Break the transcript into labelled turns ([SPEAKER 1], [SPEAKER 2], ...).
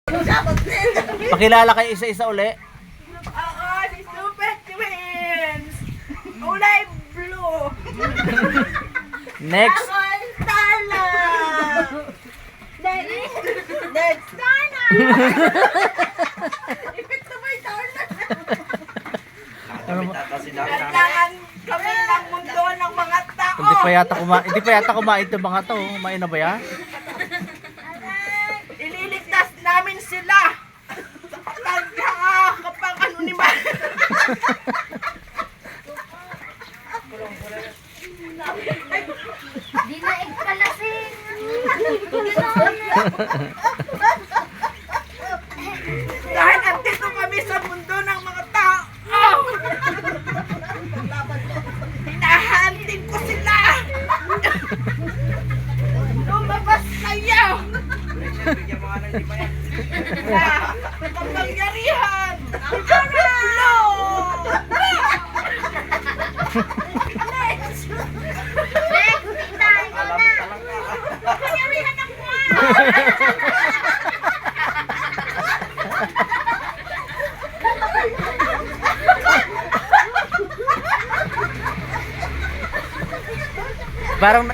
[SPEAKER 1] Pakilala kayo isa-isa uli.
[SPEAKER 2] Oo, si Super Twins! Ulay blue!
[SPEAKER 1] Next.
[SPEAKER 2] Ako ang Starla! Next! Starla! Ipit na ba yung Starla? Kailangan kami ng mundo ng mga tao!
[SPEAKER 1] Hindi pa yata kumain itong mga to. Kumain na ba yan?
[SPEAKER 2] Ililigtas namin sila! Kapag ano ni ba?
[SPEAKER 3] Di na igpalasing.
[SPEAKER 2] Dahil andito kami sa mundo ng mga tao! Hinahantin ko sila! Lumabas kayo! Na kapangyarihan! Blue! Next!
[SPEAKER 3] Tayo na.
[SPEAKER 2] Kapangyarihan ng buwan!
[SPEAKER 1] Parang